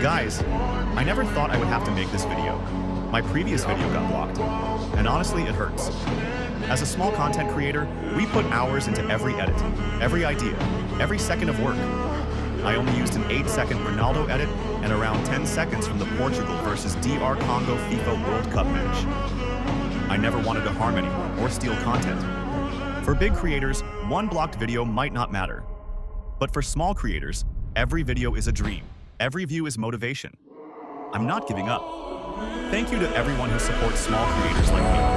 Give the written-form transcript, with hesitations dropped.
Guys, I never thought I would have to make this video. My previous video got blocked, and honestly, it hurts. As a small content creator, we put hours into every edit, every idea, every second of work. I only used an 8-second Ronaldo edit and around 10 seconds from the Portugal versus DR Congo FIFA World Cup match. I never wanted to harm anyone or steal content. For big creators, one blocked video might not matter. But for small creators, every video is a dream. Every view is motivation. I'm not giving up. Thank you to everyone who supports small creators like me.